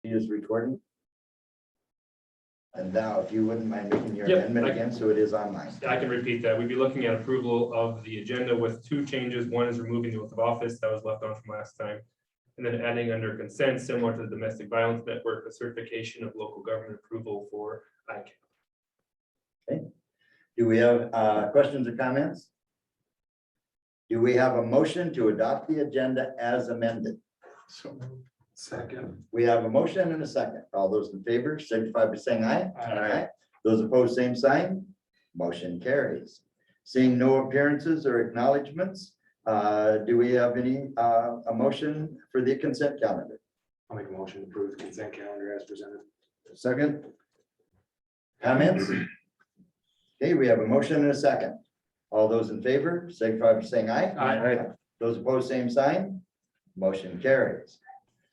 He is recording. And now, if you wouldn't mind making your Yep, amendment again, so it is online. I can repeat that. We'd be looking at approval of the agenda with two changes. One is removing the oath of office that was left on from last time. And then adding under consent, similar to the Domestic Violence Network, a certification of local government approval for ICANN. Do we have questions or comments? Do we have a motion to adopt the agenda as amended? So second. We have a motion and a second. All those in favor signify by saying aye. Aye. Those opposed, same sign. Motion carries. Seeing no appearances or acknowledgements, do we have any a motion for the consent calendar? I'll make a motion to approve the consent calendar as presented. Second. Comments? Okay, we have a motion and a second. All those in favor signify by saying aye. Aye. Those opposed, same sign. Motion carries.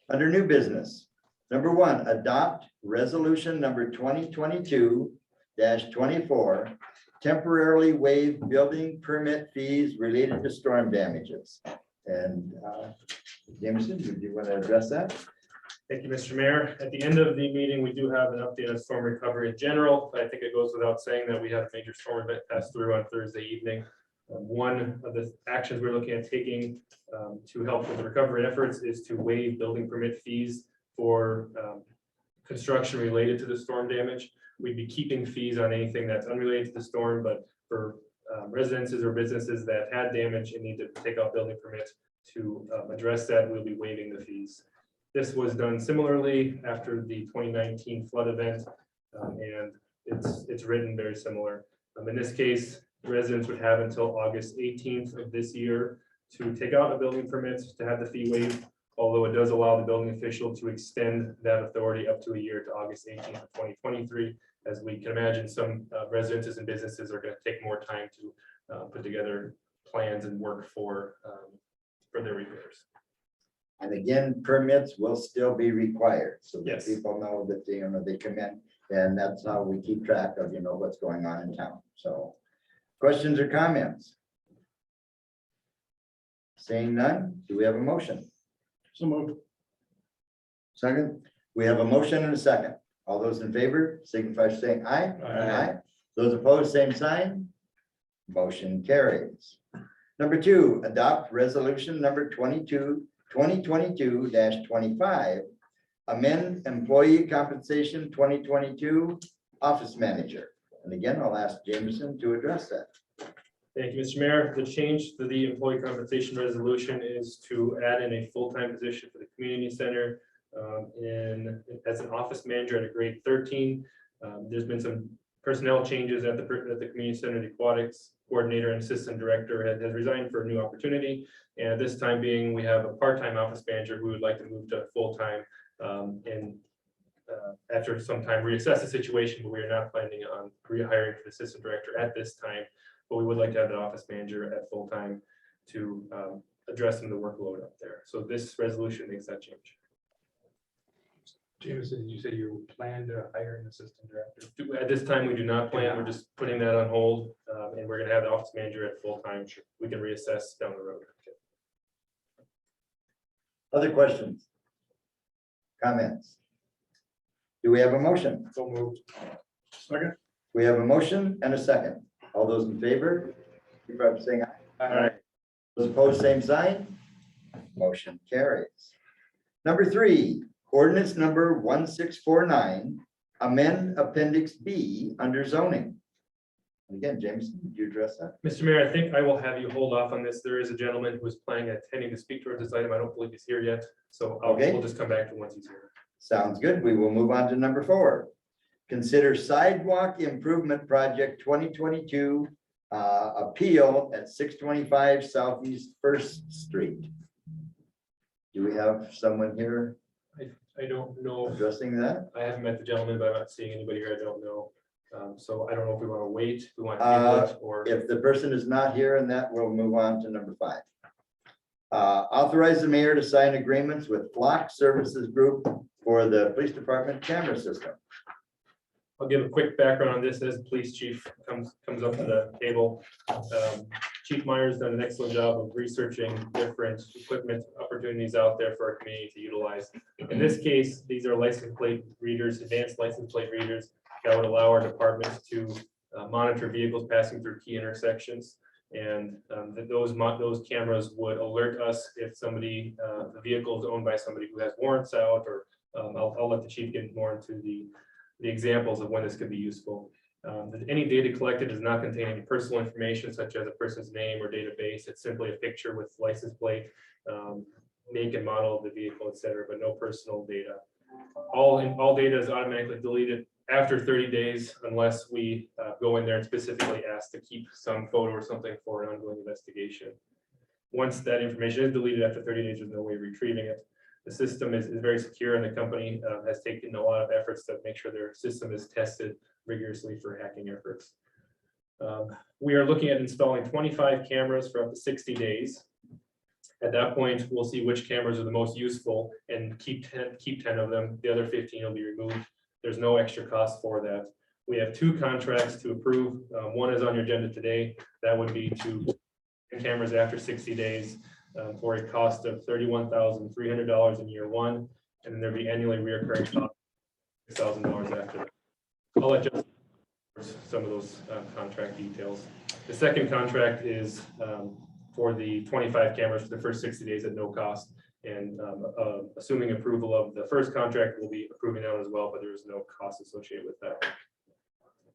Under new business, number one, adopt resolution number 2022-24, temporarily waive building permit fees related to storm damages. And Jameson, do you want to address that? Thank you, Mr. Mayor. At the end of the meeting, we do have an update on storm recovery in general. I think it goes without saying that we had a major storm event pass through on Thursday evening. One of the actions we're looking at taking to help with the recovery efforts is to waive building permit fees for construction related to the storm damage. We'd be keeping fees on anything that's unrelated to the storm, but for residences or businesses that had damage and need to take out building permits to address that, we'll be waiving the fees. This was done similarly after the 2019 flood event, and it's written very similar. In this case, residents would have until August 18th of this year to take out a building permit to have the fee waived, although it does allow the building official to extend that authority up to a year to August 18th of 2023. As we can imagine, some residences and businesses are going to take more time to put together plans and work for their repairs. And again, permits will still be required, so that Yes. people know that they, they come in, and that's how we keep track of, what's going on in town. So, questions or comments? Seeing none, do we have a motion? So moved. Second, we have a motion and a second. All those in favor signify by saying aye. Aye. Those opposed, same sign. Motion carries. Number two, adopt resolution number 2022-25, amend employee compensation 2022 office manager. And again, I'll ask Jameson to address that. Thank you, Mr. Mayor. The change to the employee compensation resolution is to add in a full-time position for the community center as an office manager at a grade 13. There's been some personnel changes at the community center. The aquatics coordinator and assistant director has resigned for a new opportunity. And this time being, we have a part-time office manager who would like to move to full-time and after some time reassess the situation, but we are not planning on rehiring for the assistant director at this time. But we would like to have the office manager at full time to address some of the workload up there. So this resolution makes that change. Jameson, did you say you plan to hire an assistant director? At this time, we do not plan. We're just putting that on hold, and we're going to have the office manager at full time. We can reassess down the road. Other questions? Comments? Do we have a motion? So moved. Second. We have a motion and a second. All those in favor, signify by saying aye. Aye. Those opposed, same sign. Motion carries. Number three, ordinance number 1649, amend appendix B under zoning. Again, Jameson, did you address that? Mr. Mayor, I think I will have you hold off on this. There is a gentleman who is planning on attending to speak towards this item. I don't believe he's here yet, so Okay. we'll just come back to once he's here. Sounds good. We will move on to number four. Consider sidewalk improvement project 2022 appeal at 625 Southeast First Street. Do we have someone here I don't know. addressing that? I haven't met the gentleman, but I'm not seeing anybody here. I don't know. So I don't know if we want to wait, if we want to table it, or If the person is not here in that, we'll move on to number five. Authorize the mayor to sign agreements with Flock Services Group for the police department camera system. I'll give a quick background on this as the police chief comes up to the table. Chief Myers done an excellent job of researching different equipment opportunities out there for our community to utilize. In this case, these are license plate readers, advanced license plate readers that would allow our departments to monitor vehicles passing through key intersections. And those cameras would alert us if somebody, the vehicle is owned by somebody who has warrants out, or I'll let the chief get more into the examples of when this could be useful. Any data collected does not contain any personal information such as a person's name or database. It's simply a picture with license plate, make and model of the vehicle, etc., but no personal data. All data is automatically deleted after 30 days unless we go in there and specifically ask to keep some photo or something for an ongoing investigation. Once that information is deleted after 30 days, there's no way of retrieving it. The system is very secure, and the company has taken a lot of efforts to make sure their system is tested rigorously for hacking efforts. We are looking at installing 25 cameras for up to 60 days. At that point, we'll see which cameras are the most useful and keep 10 of them. The other 15 will be removed. There's no extra cost for that. We have 2 contracts to approve. One is on your agenda today. That would be to cameras after 60 days. For a cost of $31,300 in year 1, and then there'll be annually reoccurring costs of $6,000 after that. I'll let you some of those contract details. The second contract is for the 25 cameras for the first 60 days at no cost, and assuming approval of the first contract, we'll be approving that as well, but there is no cost associated with that. I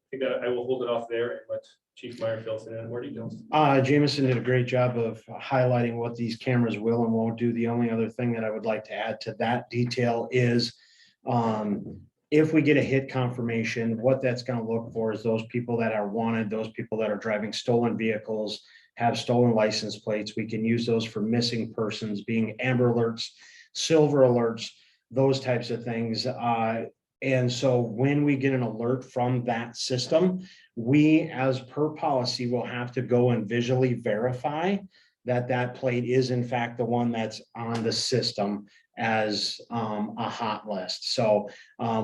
think that I will hold it off there and let Chief Meyer fill us in on more details. Jameson did a great job of highlighting what these cameras will and won't do. The only other thing that I would like to add to that detail is if we get a hit confirmation, what that's going to look for is those people that are wanted, those people that are driving stolen vehicles, have stolen license plates. We can use those for missing persons, being amber alerts, silver alerts, those types of things. And so when we get an alert from that system, we, as per policy, will have to go and visually verify that that plate is in fact the one that's on the system as a hot list. So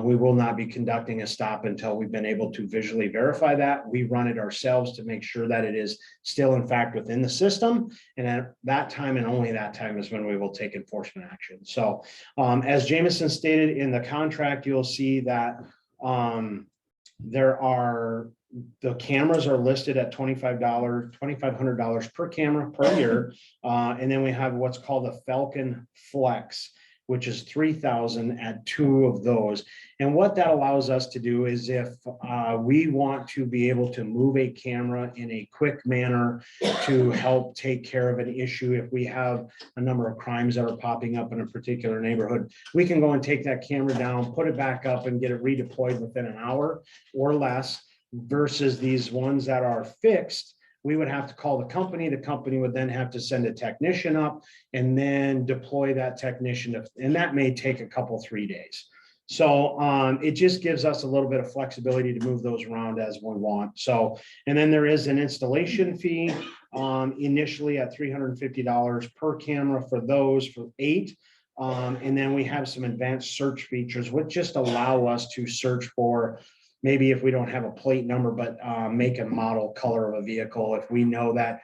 we will not be conducting a stop until we've been able to visually verify that. We run it ourselves to make sure that it is still in fact within the system. And at that time and only that time is when we will take enforcement action. So as Jameson stated in the contract, you'll see that the cameras are listed at $2,500 per camera per year. And then we have what's called a Falcon Flex, which is $3,000 at 2 of those. And what that allows us to do is if we want to be able to move a camera in a quick manner to help take care of an issue, if we have a number of crimes that are popping up in a particular neighborhood, we can go and take that camera down, put it back up and get it redeployed within an hour or less, versus these ones that are fixed. We would have to call the company would then have to send a technician up and then deploy that technician, and that may take a couple, 3 days. So it just gives us a little bit of flexibility to move those around as we want. So, and then there is an installation fee initially at $350 per camera for those for 8. And then we have some advanced search features which just allow us to search for maybe if we don't have a plate number, but make and model, color of a vehicle. If we know that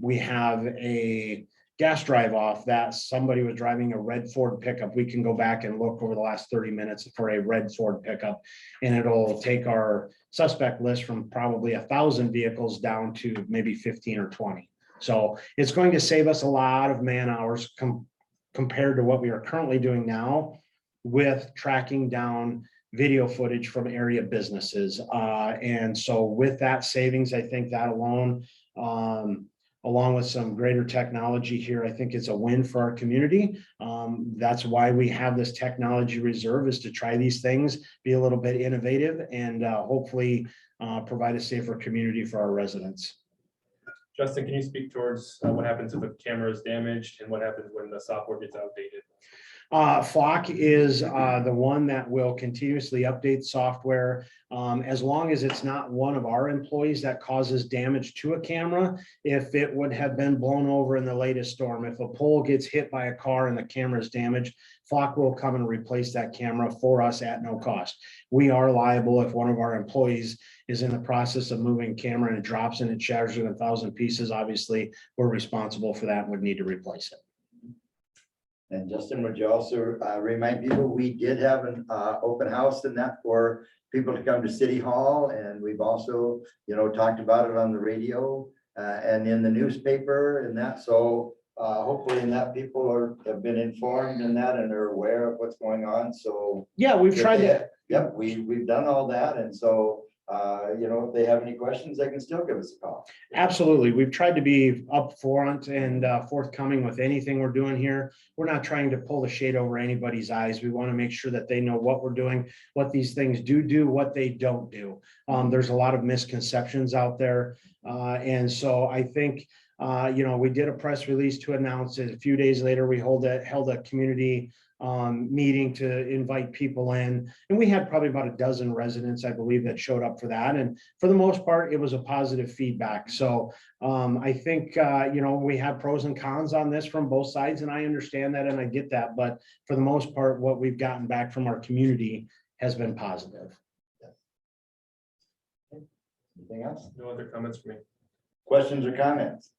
we have a gas drive off that somebody was driving a red Ford pickup, we can go back and look over the last 30 minutes for a red Ford pickup, and it'll take our suspect list from probably 1,000 vehicles down to maybe 15 or 20. So it's going to save us a lot of man hours compared to what we are currently doing now with tracking down video footage from area businesses. And so with that savings, I think that alone, along with some greater technology here, I think it's a win for our community. That's why we have this technology reserve, is to try these things, be a little bit innovative, and hopefully provide a safer community for our residents. Justin, can you speak towards what happens if a camera is damaged and what happens when the software gets outdated? Flock is the one that will continuously update software. As long as it's not one of our employees that causes damage to a camera. If it would have been blown over in the latest storm, if a pole gets hit by a car and the camera is damaged, Flock will come and replace that camera for us at no cost. We are liable if one of our employees is in the process of moving camera and it drops and it shatters in 1,000 pieces. Obviously, we're responsible for that and would need to replace it. And Justin, would you also remind people, we did have an open house in that for people to come to City Hall, and we've also, talked about it on the radio and in the newspaper and that, so hopefully in that people have been informed in that and are aware of what's going on, so. Yeah, we've tried to. Yep, we've done all that, and so, if they have any questions, they can still give us a call. Absolutely. We've tried to be upfront and forthcoming with anything we're doing here. We're not trying to pull the shade over anybody's eyes. We want to make sure that they know what we're doing, what these things do, what they don't do. There's a lot of misconceptions out there. And so I think, we did a press release to announce it. A few days later, we held a community meeting to invite people in. And we had probably about a dozen residents, I believe, that showed up for that. And for the most part, it was a positive feedback. So I think, we have pros and cons on this from both sides, and I understand that and I get that. But for the most part, what we've gotten back from our community has been positive. Anything else? No other comments for me. Questions or comments?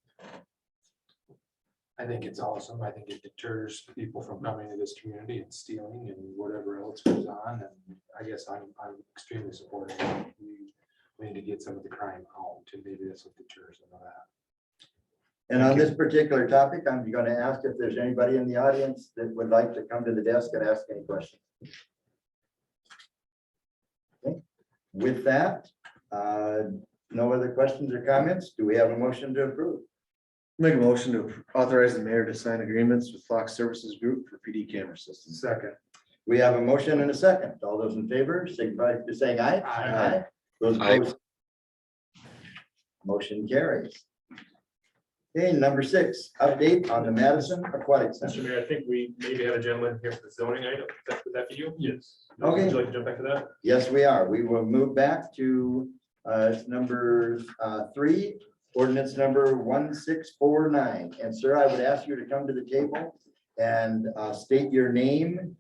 I think it's awesome. I think it deters people from coming to this community and stealing and whatever else goes on. And I guess I'm extremely supportive. We need to get some of the crime out, and maybe that's what deters some of that. And on this particular topic, I'm going to ask if there's anybody in the audience that would like to come to the desk and ask any questions. Okay. With that, no other questions or comments? Do we have a motion to approve? Make a motion to authorize the mayor to sign agreements with Fox Services Group for PD camera systems. Second. We have a motion and a second. All those in favor, signify by saying aye. Aye. Those Aye. opposed. Motion carries. Okay, number 6, update on the Madison Aquatic Mr. Center. Mayor, I think we maybe have a gentleman here for the zoning item. Would that be you? Yes. Okay. Would you like to jump back to that? Yes, we are. We will move back to number 3, ordinance number 1649. And sir, I would ask you to come to the table and state your name.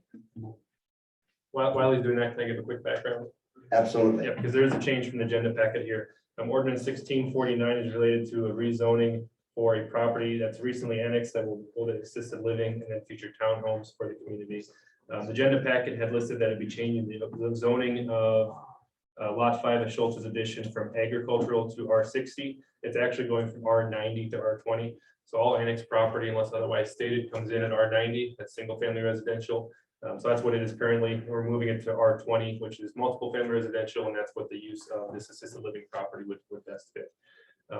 While he's doing that, can I give a quick background? Absolutely. Yeah, because there is a change from the agenda packet here. Ordinance 1649 is related to a rezoning for a property that's recently annexed that will hold an assisted living and then future townhomes for the community. The agenda packet had listed that it'd be changing the zoning of lot 5 of Schultz's addition from agricultural to R60. It's actually going from R90 to R20. So all annexed property, unless otherwise stated, comes in at R90. That's single family residential. So that's what it is currently. We're moving it to R20, which is multiple family residential, and that's what the use of this assisted living property would best fit.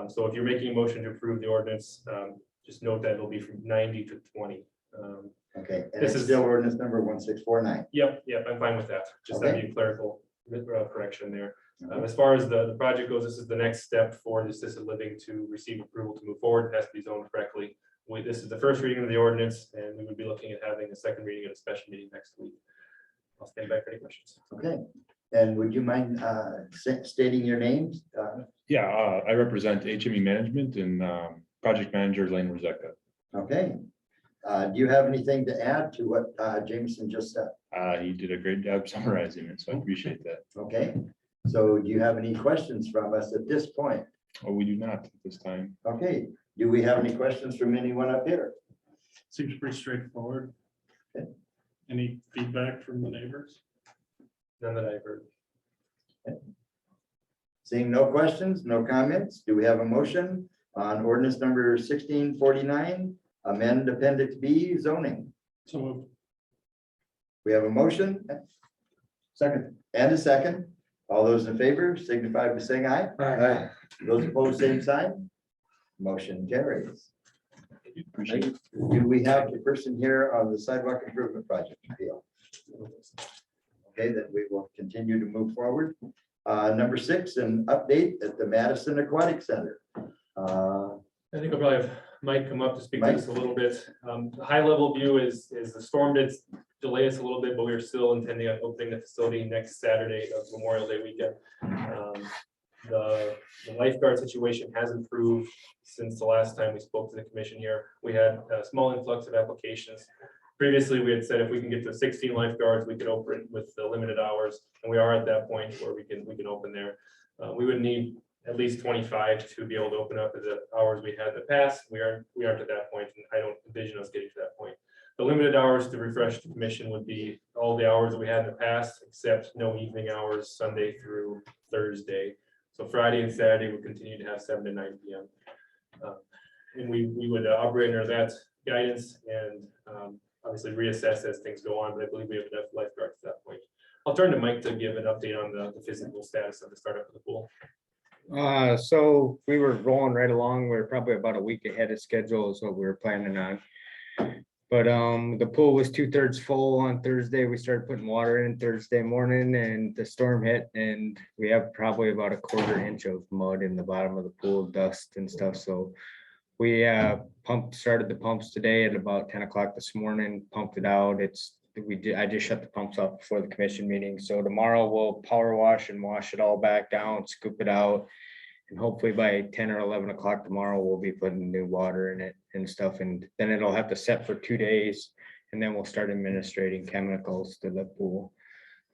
So if you're making a motion to approve the ordinance, just note that it'll be from 90 to 20. Okay, and This it's is- still ordinance number 1649. Yep, I'm fine with that. Just Okay. having a clerical correction there. As far as the project goes, this is the next step for the assisted living to receive approval to move forward. It has to be zoned correctly. This is the first reading of the ordinance, and we would be looking at having a second reading at a special meeting next week. I'll stand back for any questions. Okay, and would you mind stating your names? Yeah, I represent HME Management and Project Manager Lane Rosetta. Okay. Do you have anything to add to what Jameson just said? He did a great job summarizing it, so I appreciate that. Okay, so do you have any questions from us at this point? Oh, we do not at this time. Okay, do we have any questions from anyone up here? Seems pretty straightforward. Okay. Any feedback from the neighbors? None that I've heard. Seeing no questions, no comments, do we have a motion on ordinance number 1649, amend appendix B zoning? So moved. We have a motion. Second. And a second. All those in favor signify by saying aye. Aye. Those opposed, same sign. Motion carries. Appreciate it. Do we have the person here on the sidewalk improvement project appeal? Okay, then we will continue to move forward. Number 6, an update at the Madison Aquatic Center. I think I'll probably have Mike come up to speak to us a little bit. The high level view is the storm did delay us a little bit, but we are still intending on opening the facility next Saturday of Memorial Day weekend. The lifeguard situation has improved since the last time we spoke to the commission here. We had a small influx of applications. Previously, we had said if we can get to 16 lifeguards, we could open with the limited hours, and we are at that point where we can open there. We would need at least 25 to be able to open up at the hours we had in the past. We aren't at that point, and I don't envision us getting to that point. The limited hours to refresh the commission would be all the hours that we had in the past, except no evening hours, Sunday through Thursday. So Friday and Saturday would continue to have 7 to 9 p.m. And we would operate under that guidance and obviously reassess as things go on, but I believe we have enough lifeguards at that point. I'll turn to Mike to give an update on the physical status of the startup of the pool. So we were rolling right along. We are probably about a week ahead of schedule is what we were planning on. But the pool was 2/3 full on Thursday. We started putting water in Thursday morning and the storm hit and we have probably about a 1/4 inch of mud in the bottom of the pool, dust and stuff. So we started the pumps today at about 10 o'clock this morning, pumped it out. I just shut the pumps off before the commission meeting. So tomorrow we'll power wash and wash it all back down, scoop it out. And hopefully by 10 or 11 o'clock tomorrow, we'll be putting new water in it and stuff. And then it'll have to set for 2 days. And then we'll start administrating chemicals to the pool.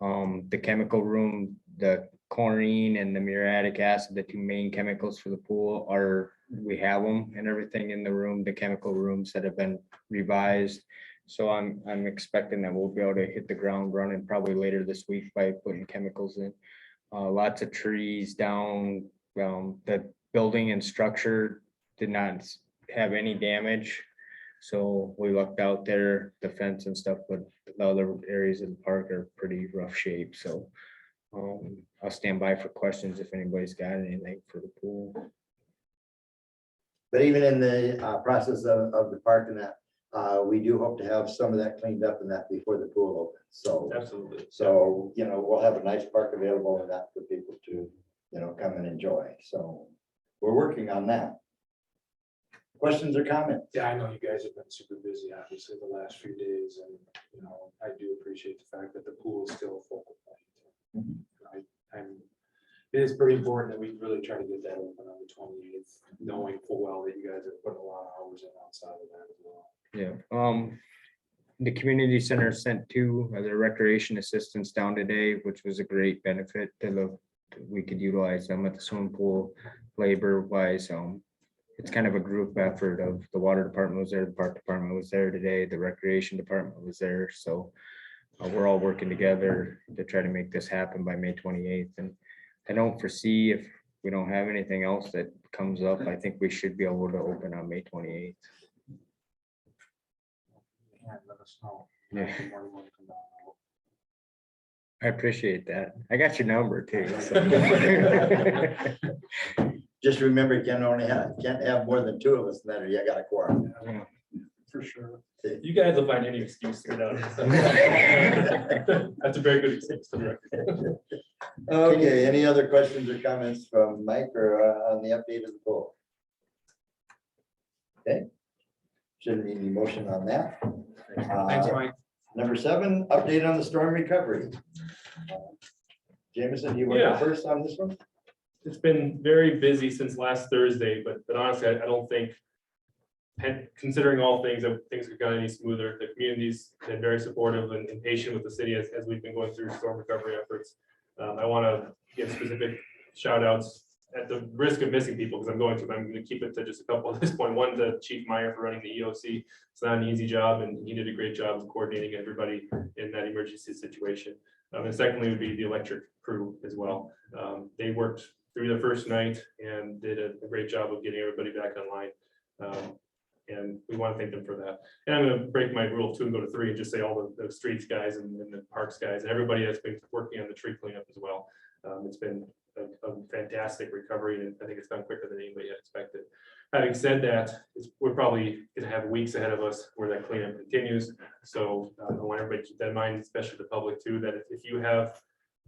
The chemical room, the chlorine and the muriatic acid, the 2 main chemicals for the pool we have them and everything in the room, the chemical rooms that have been revised. So I'm expecting that we'll be able to hit the ground running probably later this week by putting chemicals in. Lots of trees down. The building and structure did not have any damage. So we looked out there, the fence and stuff, but the other areas of the park are pretty rough shape. So I'll stand by for questions if anybody's got anything for the pool. But even in the process of the park and that, we do hope to have some of that cleaned up and that before the pool opens. So, Absolutely. we'll have a nice park available and that for people to, come and enjoy. So we're working on that. Questions or comments? Yeah, I know you guys have been super busy, obviously, the last few days, and, I do appreciate the fact that the pool is still a focal point. It is pretty important that we really try to get that open on the 28th, knowing full well that you guys have put a lot of hours in outside of that as well. Yeah. The community center sent 2 of their recreation assistants down today, which was a great benefit we could utilize them at the swimming pool labor wise. It's kind of a group effort of the water department was there, the park department was there today, the recreation department was there. So we're all working together to try to make this happen by May 28th. And I don't foresee, if we don't have anything else that comes up, I think we should be able to open on May 28th. And let us know. Yeah. The morning when you come down. I appreciate that. I got your number too. So. Just remember, you can't have more than 2 of us in that, or you got a quorum. For sure. You guys will find any excuse to get out. That's a very good excuse. for the record. Okay, any other questions or comments from Mike or on the update of the pool? Okay. Shouldn't need any motion on that. Thanks, Mike. Number 7, update on the storm recovery. Jameson, you want to Yeah. go first on this one? It's been very busy since last Thursday, but honestly, I don't think, considering all things, that things could gone any smoother. The community's been very supportive and patient with the city as we've been going through storm recovery efforts. I want to give specific shout outs at the risk of missing people, because I'm going to keep it to just a couple at this point. One to Chief Meyer for running the EOC. It's not an easy job, and he did a great job of coordinating everybody in that emergency situation. And secondly would be the electric crew as well. They worked through the first night and did a great job of getting everybody back online. And we want to thank them for that. And I'm going to break my rule 2 and go to 3 and just say all the streets guys and the parks guys and everybody that's been working on the tree cleanup as well. It's been a fantastic recovery, and I think it's done quicker than anybody had expected. Having said that, we're probably going to have weeks ahead of us where that cleanup continues. So I want everybody to keep that in mind, especially the public too, that if you have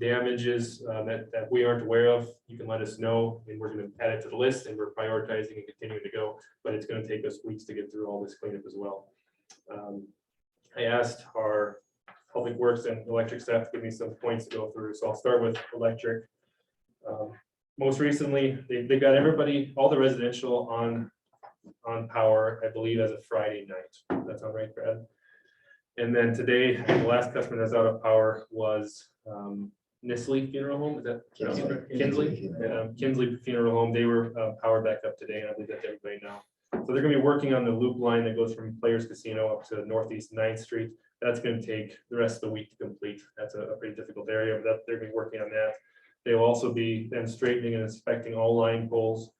damages that we aren't aware of, you can let us know, and we're gonna add it to the list, and we're prioritizing and continuing to go, but it's gonna take us weeks to get through all this cleanup as well. I asked our public works and electric staff to give me some points to go through, so I'll start with electric. Most recently, they got everybody, all the residential on power, I believe, as of Friday night. That's all right, Brad? And then today, the last customer that's out of power was Nisley Funeral Home, is that? Kinsley? Kinsley Funeral Home, they were powered back up today, and I believe that's everybody now. So they're gonna be working on the loop line that goes from Players Casino up to Northeast 9th Street. That's gonna take the rest of the week to complete. That's a pretty difficult area, but they're gonna be working on that. They'll also be then straightening and inspecting all line poles.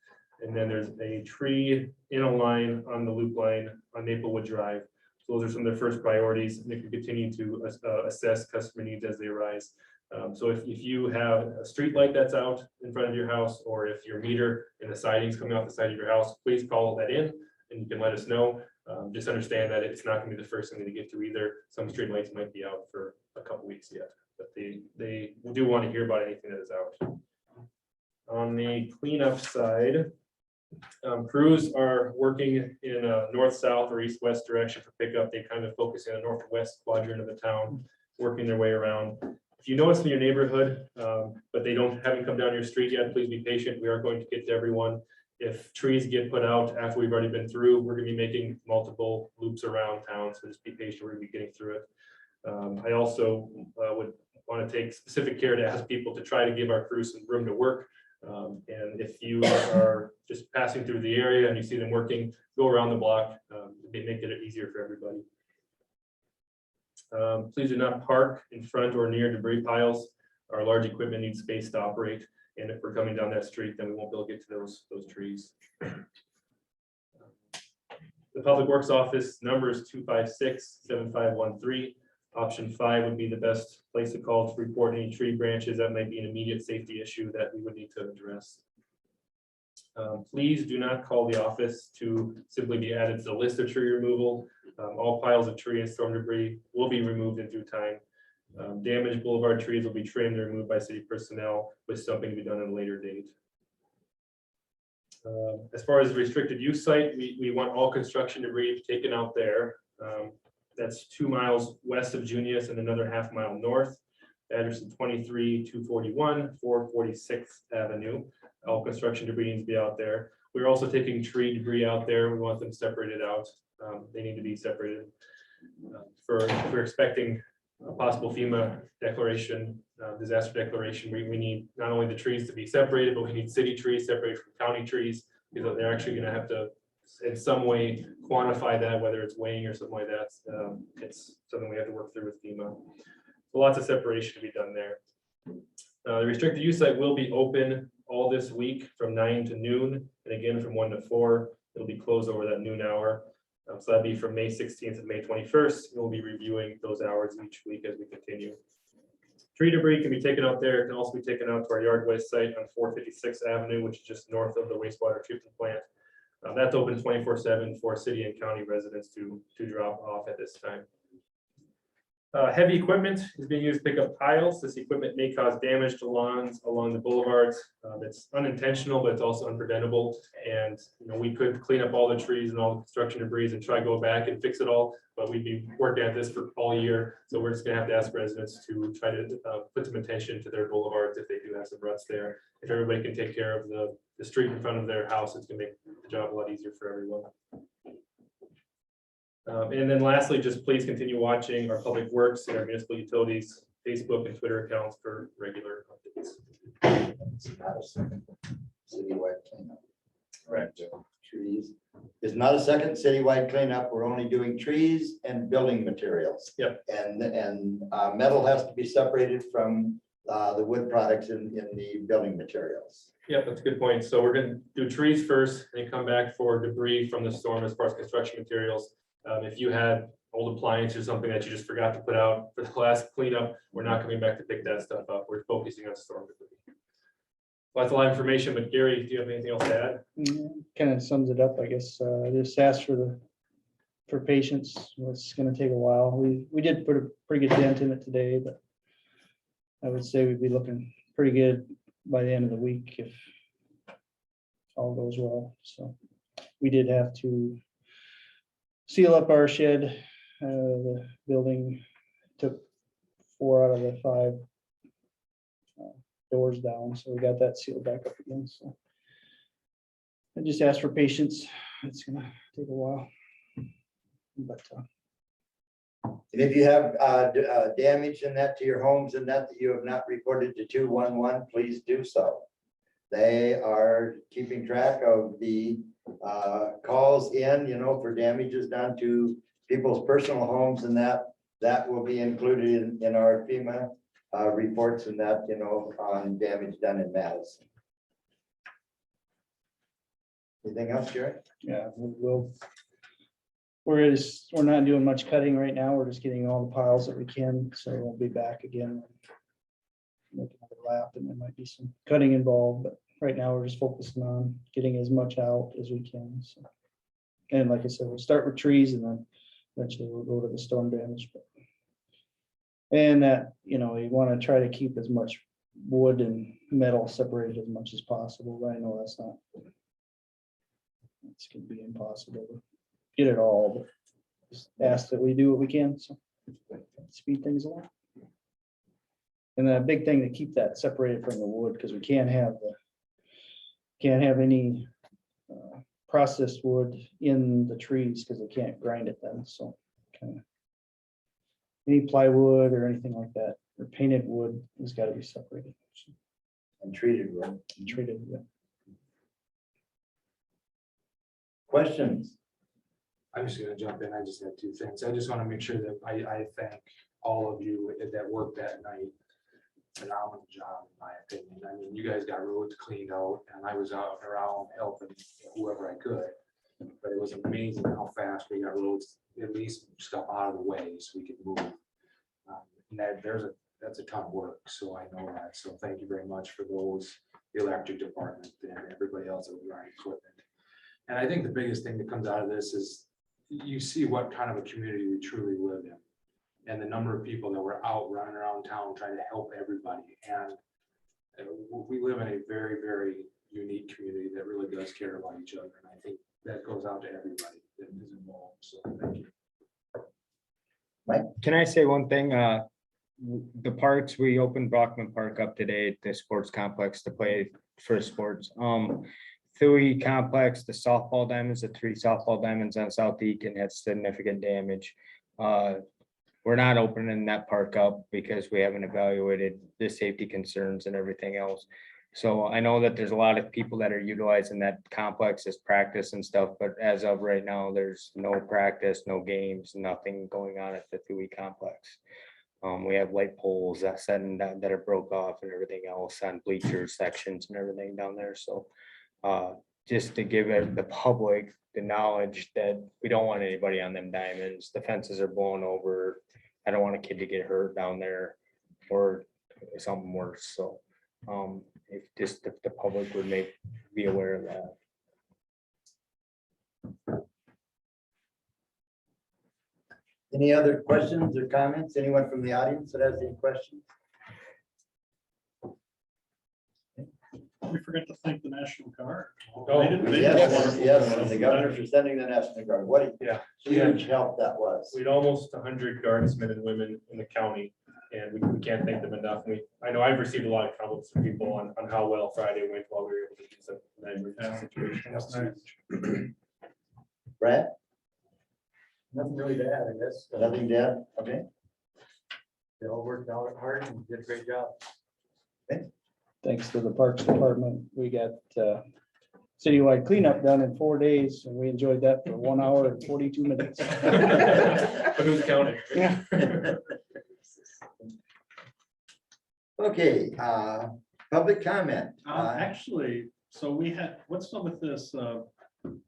And then there's a tree in a line on the loop line on Maplewood Drive. So those are some of their first priorities, and they can continue to assess customer needs as they arise. So if you have a street light that's out in front of your house, or if your meter and the siding's coming off the side of your house, please call that in and you can let us know. Just understand that it's not gonna be the first thing to get to either. Some street lights might be out for a couple weeks yet, but they do want to hear about anything that is out. On the cleanup side, crews are working in a north-south or east-west direction for pickup. They kind of focus in the northwest quadrant of the town, working their way around. If you notice in your neighborhood, but they haven't come down your street yet, please be patient. We are going to get to everyone. If trees get put out after we've already been through, we're gonna be making multiple loops around town, so just be patient, we're gonna be getting through it. I also would want to take specific care to ask people to try to give our crew some room to work. And if you are just passing through the area and you see them working, go around the block, make it easier for everybody. Please do not park in front or near debris piles. Our large equipment needs space to operate. And if we're coming down that street, then we won't be able to get to those trees. The Public Works Office number is 256-7513. Option 5 would be the best place to call to report any tree branches that might be an immediate safety issue that we would need to address. Please do not call the office to simply be added to the list of tree removal. All piles of tree and storm debris will be removed in due time. Damaged boulevard trees will be trimmed and removed by city personnel, with stumping to be done at a later date. As far as the restricted use site, we want all construction debris taken out there. That's 2 miles west of Junius and another ½ mile north. The address is 23-241 446th Avenue. All construction debris needs to be out there. We're also taking tree debris out there. We want them separated out. They need to be separated. If we're expecting a possible FEMA declaration, disaster declaration, we need not only the trees to be separated, but we need city trees separated from county trees, because they're actually going to have to in some way quantify that, whether it's weighing or something like that. It's something we have to work through with FEMA. So lots of separation to be done there. The restricted use site will be open all this week from 9 to noon, and again from 1 to 4. It'll be closed over that noon hour. So that'd be from May 16th to May 21st. We'll be reviewing those hours each week as we continue. Tree debris can be taken out there. It can also be taken out to our yard waste site on 456th Avenue, which is just north of the wastewater treatment plant. That's open 24/7 for city and county residents to drop off at this time. Heavy equipment is being used to pick up piles. This equipment may cause damage to lawns along the boulevards. It's unintentional, but it's also unpreventable. And we could clean up all the trees and all the construction debris and try to go back and fix it all, but we'd be working at this for all year. So we're just gonna have to ask residents to try to put some attention to their boulevards if they do have some ruts there. If everybody can take care of the street in front of their house, it's gonna make the job a lot easier for everyone. And then lastly, just please continue watching our public works and our municipal utilities Facebook and Twitter accounts for regular updates. It's not a second citywide cleanup. Right. Trees. It's not a second citywide cleanup. We're only doing trees and building materials. Yep. And metal has to be separated from the wood products in the building materials. Yeah, that's a good point. So we're gonna do trees first and then come back for debris from the storm as far as construction materials. If you had old appliances or something that you just forgot to put out for the last cleanup, we're not coming back to pick that stuff up. We're focusing on storm debris. Well, that's a lot of information, but Gary, do you have anything else to add? Kind of sums it up, I guess. Just ask for patience. It's going to take a while. We did put a pretty good dent in it today, but I would say we'd be looking pretty good by the end of the week if all goes well. So we did have to seal up our shed. The building took 4 out of the 5 doors down, so we got that sealed back up again. So I just ask for patience. It's gonna take a while. But And if you have damage in that to your homes and that you have not reported to 211, please do so. They are keeping track of the calls in, for damages done to people's personal homes, and that will be included in our FEMA reports and that, on damage done in Madison. Anything else, Jerry? yeah, we're not doing much cutting right now. We're just getting all the piles that we can, so we'll be back again. Make another lap, and there might be some cutting involved, but right now we're just focusing on getting as much out as we can. So, and like I said, we'll start with trees and then eventually we'll go to the storm damage. And that, you want to try to keep as much wood and metal separated as much as possible. But I know it's gonna be impossible to get it all, but just ask that we do what we can, so speed things along. And then a big thing to keep that separated from the wood, because we can't have any processed wood in the trees because they can't grind it then. So kind of any plywood or anything like that, or painted wood has got to be separated And treated wood. and treated. Yeah. Questions? I'm just gonna jump in. I just have 2 things. I just want to make sure that I thank all of you that worked that night. Phenomenal job, in my opinion. I mean, you guys got roads cleaned out and I was out and around helping whoever I could. But it was amazing how fast we got roads, at least stuff out of the way so we could move. And that's a ton of work, so I know that. So thank you very much for those, the electric department and everybody else that was running equipment. And I think the biggest thing that comes out of this is you see what kind of a community we truly live in. And the number of people that were out running around town trying to help everybody. And we live in a very, very unique community that really does care about each other. And I think that goes out to everybody that is involved. So thank you. Can I say one thing? The parks, we opened Brockman Park up today, the sports complex to play for sports. Thuy complex, the softball diamonds, the 3 softball diamonds on South Eaton had significant damage. We're not opening that park up because we haven't evaluated the safety concerns and everything else. So I know that there's a lot of people that are utilizing that complex as practice and stuff, but as of right now, there's no practice, no games, nothing going on at the Thuy complex. We have light poles that are broke off and everything else on bleacher sections and everything down there. So just to give the public the knowledge that we don't want anybody on them diamonds. The fences are blown over. I don't want a kid to get hurt down there or something worse. So if the public would be aware of that. Any other questions or comments? Anyone from the audience that has any questions? We forgot to thank the National Guard. Oh, They did Yes, wonderful yes, job. and the governor for sending the National Guard. What a Yeah. huge help that was. We had almost 100 guardsmen and women in the county, and we can't thank them enough. I know I've received a lot of comments from people on how well Friday went while we were able to do some emergency situation. That's nice. Brad, Nothing really to add, I guess. nothing to add? Okay. They all worked out hard and did a great job. Thanks to the Parks Department, we got citywide cleanup done in 4 days, and we enjoyed that for 1 hour and 42 minutes. But who's counting? Yeah. Okay, public comment. Actually, so we had, what's up with this,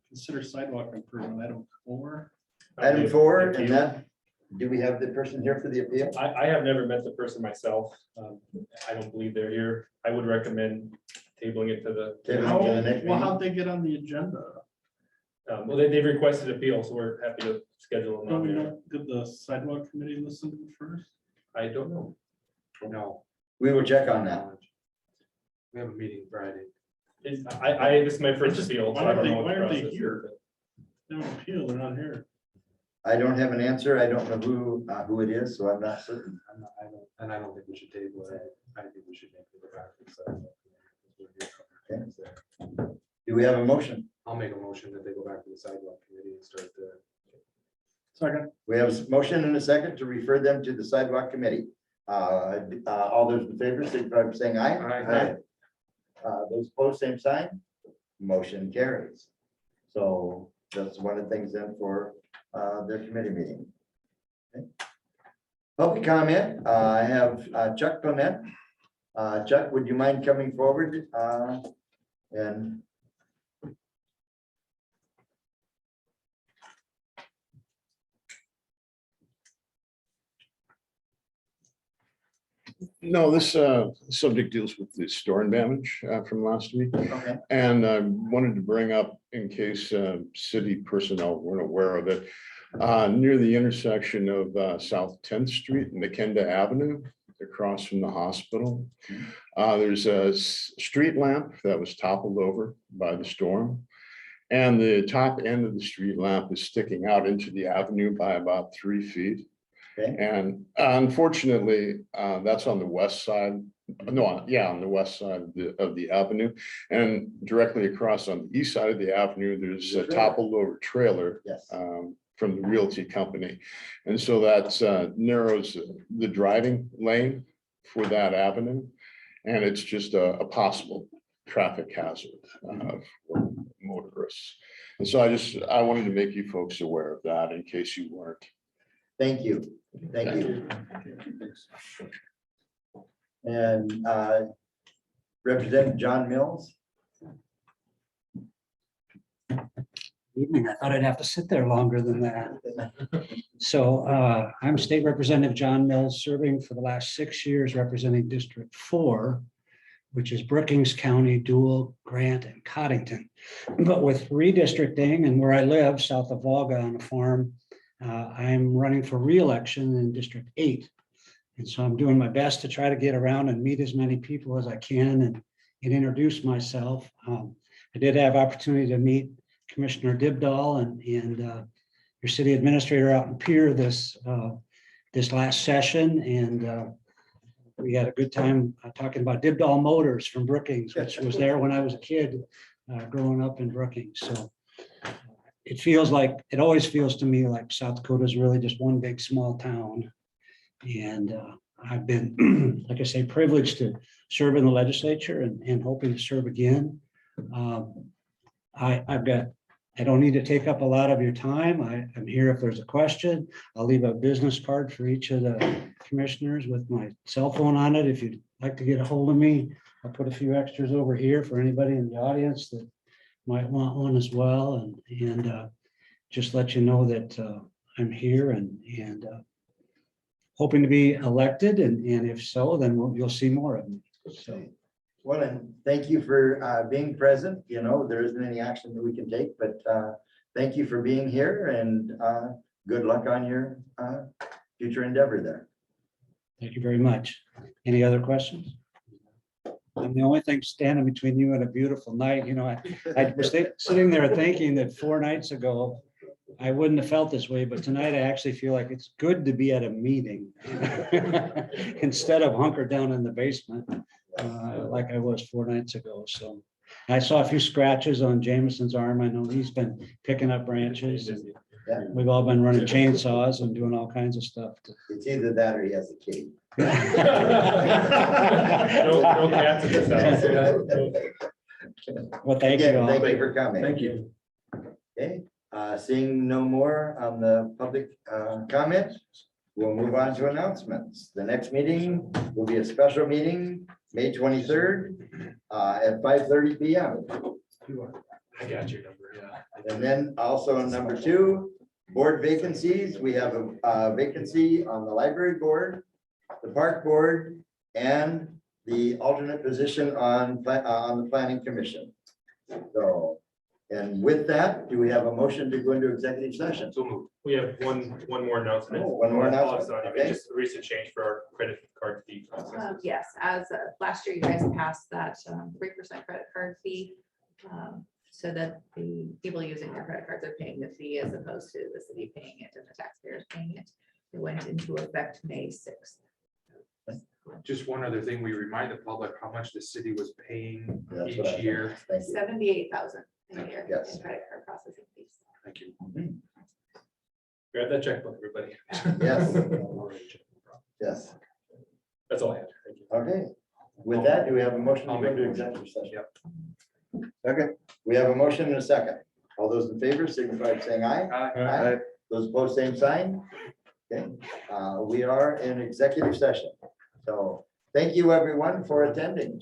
consider sidewalk improvement, item 4? Item 4, and that, do we have the person here for the appeal? I have never met the person myself. I don't believe they're here. I would recommend tabling it to the. Table it to the next Well, meeting. how'd they get on the agenda? Well, they've requested appeal, so we're happy to schedule them. Don't on we there. know, did the sidewalk committee listen to them first? I don't know. No, We will check on that. We have a meeting Friday. This is my first field, so I don't know. what Why the aren't they process is. here? No appeal, they're not here. I don't have an answer. I don't know who it is, so I'm not certain. I don't think we should table it. I think we should make it go back to the sidewalk. Do we have a motion? I'll make a motion that they go back to the sidewalk committee and start the. Second. We have a motion and a second to refer them to the sidewalk committee. All those in favor, signify by saying aye. Aye. Those opposed, same sign. Motion carries. So that's one of the things then for their committee meeting. Okay. Public comment, I have Chuck Clement. Chuck, would you mind coming forward? And No, this subject deals with the storm damage from last week. okay, And I wanted to bring up, in case city personnel weren't aware of it, near the intersection of South 10th Street and Makenda Avenue, across from the hospital. There's a street lamp that was toppled over by the storm. And the top end of the street lamp is sticking out into the avenue by about 3 feet. okay, And unfortunately, that's on the west side. No, yeah, on the west side of the avenue. And directly across on the east side of the avenue, there's a toppled over trailer yes. from the realty company. And so that narrows the driving lane for that avenue. And it's just a possible traffic hazard for motorists. And so I wanted to make you folks aware of that in case you weren't. Thank you. Thank you. And Representative John Mills. Evening. I thought I'd have to sit there longer than that. So I'm State Representative John Mills, serving for the last 6 years representing District 4, which is Brookings County, Dual, Grant, and Cottington. But with redistricting and where I live, south of Volga on a farm, I'm running for re-election in District 8. And so I'm doing my best to try to get around and meet as many people as I can and introduce myself. I did have opportunity to meet Commissioner Dibdahl and your city administrator out in Pier this last session. And we had a good time talking about Dibdahl Motors from Brookings, which was there when I was a kid growing up in Brookings. So it always feels to me like South Dakota is really just one big small town. And I've been, like I say, privileged to serve in the legislature and hoping to serve again. I don't need to take up a lot of your time. I'm here if there's a question. I'll leave a business card for each of the commissioners with my cell phone on it. If you'd like to get a hold of me, I'll put a few extras over here for anybody in the audience that might want one as well. And just let you know that I'm here and hoping to be elected. And if so, then you'll see more of me. So. Well, and thank you for being present. You know, there isn't any action that we can take, but thank you for being here and good luck on your future endeavor there. Thank you very much. Any other questions? I'm the only thing standing between you and a beautiful night. You know, I was sitting there thinking that 4 nights ago, I wouldn't have felt this way, but tonight I actually feel like it's good to be at a meeting instead of hunkered down in the basement. Like I was 4 nights ago. So I saw a few scratches on Jameson's arm. I know he's been picking up branches and we've all been running chainsaws and doing all kinds of stuff. It's either that or he has a key. No cats in this house. Well, thank you Again, all. thank you for coming. Thank you. Okay, seeing no more on the public comment, we'll move on to announcements. The next meeting will be a special meeting, May 23rd at 5:30 p.m. I got your number, yeah. And then also on number 2, board vacancies. We have a vacancy on the library board, the park board, and the alternate position on the planning commission. So And with that, do we have a motion to go into executive session? So moved. We have one more announcement. Oh, one more announcement, Paul's on it. okay. Just a recent change for our credit card fee process. Yes, as last year you guys passed that 3% credit card fee. So that the people using their credit cards are paying the fee as opposed to the city paying it and the taxpayers paying it. It went into effect May 6th. Just one other thing, we remind the public how much the city was paying That's what I each thought. year. Thank you. 78,000 a year Yes. in credit card processing fees. Thank you. Grab that checkbook, everybody. Yes. Yes, That's all I had. Thank you. okay. With that, do we have a motion to I'll go make into a motion. executive session? Yep. Okay, we have a motion and a second. All those in favor signify by saying aye. Aye. Those opposed, same sign. Okay, we are in executive session. So thank you, everyone, for attending.